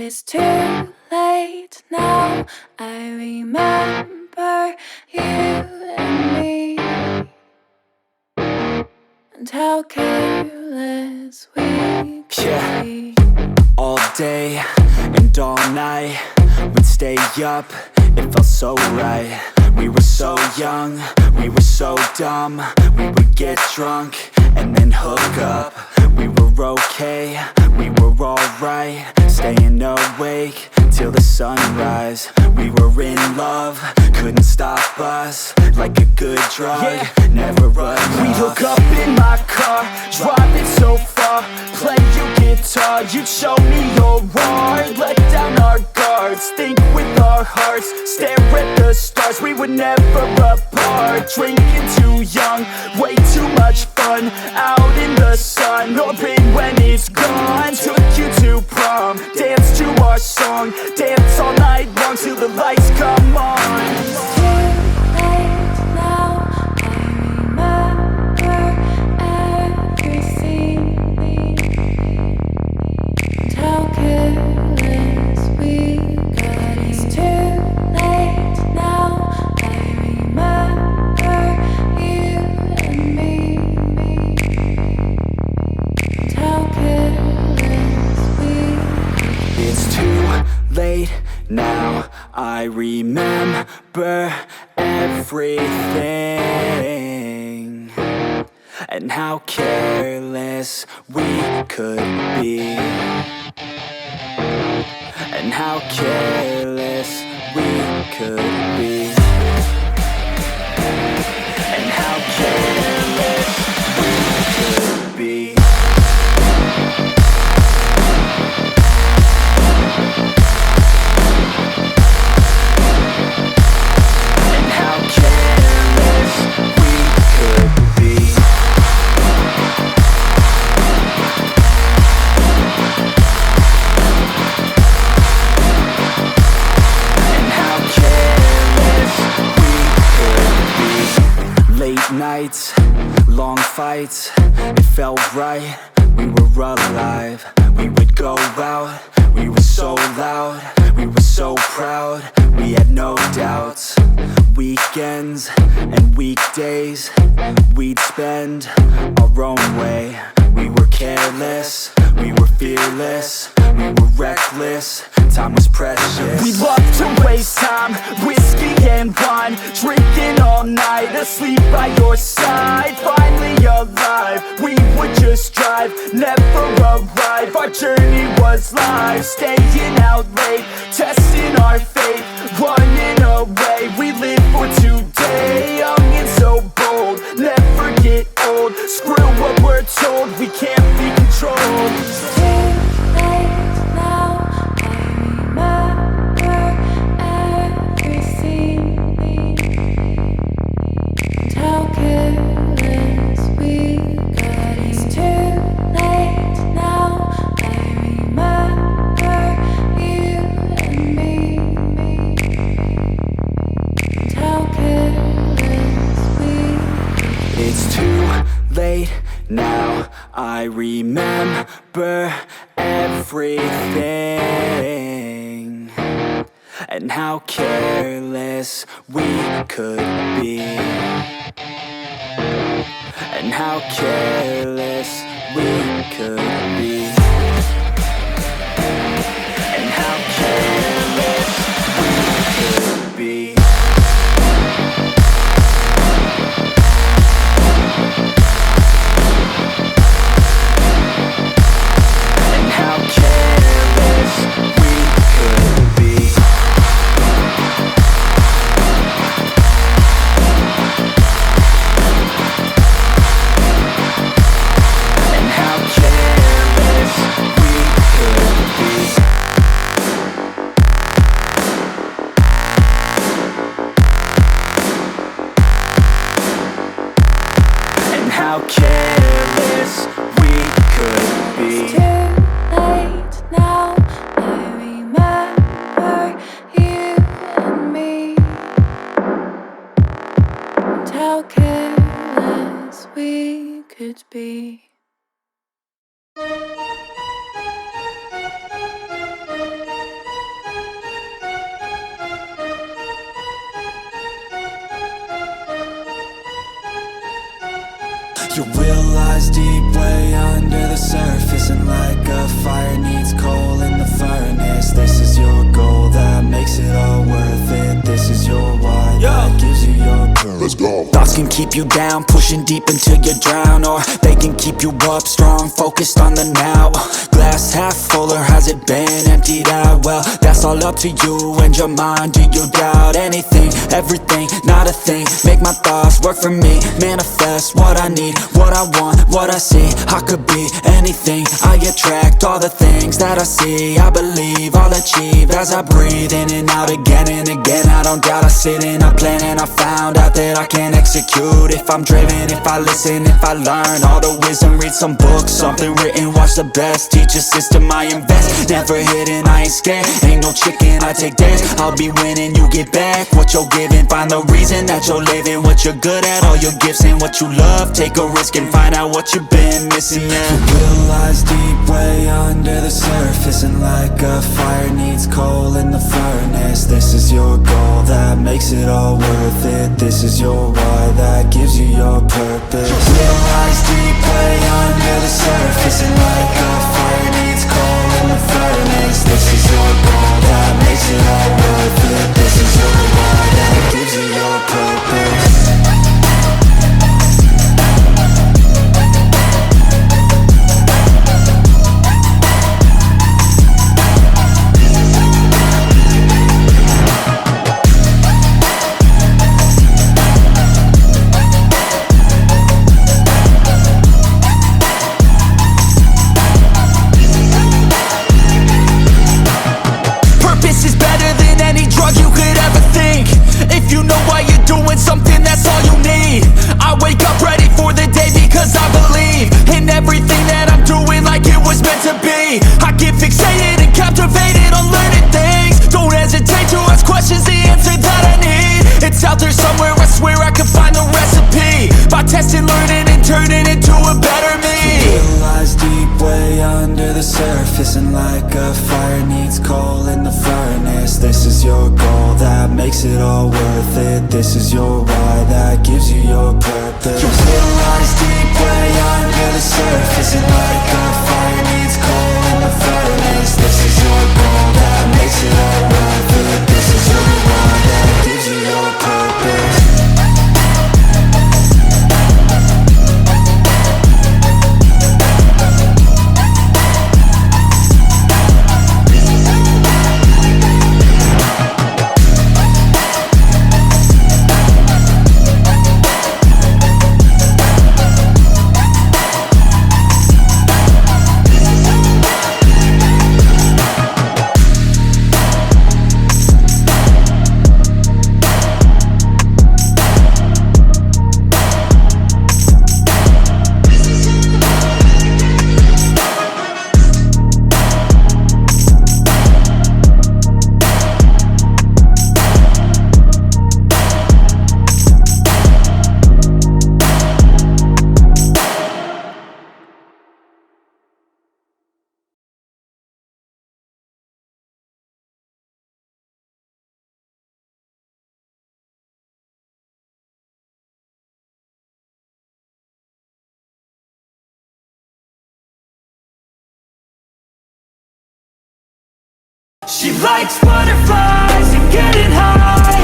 it's too late now. I remember you and me, and how careless we could be. All day and all night, we'd stay up, it felt so right. We were so young, we were so dumb. We would get drunk and then hook up. We were okay, we were alright, staying awake till the sunrise. We were in love, couldn't stop us, like a good drug, never enough. We'd hook up in my car, driving so far, play you guitar, you'd show me your art, let down our guards, think with our hearts, stare at the stars. We were never apart, drinking too young, way too much fun, out in the sun, hoping when it's gone. Took you to prom, dance to our song, dance all night long till the lights come on. It's too late now. I remember everything, and how careless we got. It's too late now. I remember you and me, and how careless we got. It's too late now, I remember everything, and how careless we could be, and how careless we could be, and how careless we could be. Nights, long fights, it felt right, we were alive. We would go out, we were so loud, we were so proud, we had no doubts. Weekends and weekdays, we'd spend our own way. We were careless, we were fearless, we were reckless, time was precious. We loved to waste time, whiskey and wine, drinking all night, asleep by your side. Finally alive, we would just drive, never arrive. Our journey was live, staying out late, testing our fate, running away. We live for today, young and so bold, never get old. Screw what we're told, we can't be controlled. It's too late now. I remember everything, and how careless we got. It's too late now. I remember you and me, and how careless we got. It's too late now, I remember everything, and how careless we could be, and how careless we could be, and how careless we could be. Your will lies deep way under the surface, and like a fire needs coal in the furnace. This is your goal that makes it all worth it. This is your why that gives you your purpose. Let's go. Thoughts can keep you down, pushing deep until you drown, or they can keep you up strong, focused on the now. Glass half full, or has it been emptied out? Well, that's all up to you and your mind. Do you doubt anything, everything, not a thing? Make my thoughts work for me, manifest what I need, what I want, what I see. I could be anything, I attract all the things that I see. I believe I'll achieve as I breathe in and out again and again. I don't doubt, I sit and I plan, and I found out that I can execute if I'm driven, if I listen, if I learn all the wisdom. Read some books, something written, watch the best, teach a system I invest. Never hidden, I ain't scared, ain't no chicken, I take dares. I'll be winning, you get back what you're giving. Find the reason that you're living, what you're good at, all your gifts and what you love. Take a risk and find out what you've been missing. Your will lies deep way under the surface, and like a fire needs coal in the furnace. This is your goal that makes it all worth it. This is your why that gives you your purpose. Your will lies deep way under the surface, and like a fire needs coal in the furnace. This is your goal that makes it all worth it. This is your why that gives you your purpose. Purpose is better than any drug you could ever think. If you know why you're doing something, that's all you need. I wake up ready for the day because I believe in everything that I'm doing, like it was meant to be. I get fixated and captivated on learning things. Don't hesitate to ask questions, the answer that I need. It's out there somewhere, I swear I can find the recipe. By testing, learning, and turning into a better me. Your will lies deep way under the surface, and like a fire needs coal in the furnace. This is your goal that makes it all worth it. This is your why that gives you your purpose. Your will lies deep way under the surface, and like a fire needs coal in the furnace. This is your goal that makes it all worth it. This is your why that gives you your purpose. She likes butterflies and getting high.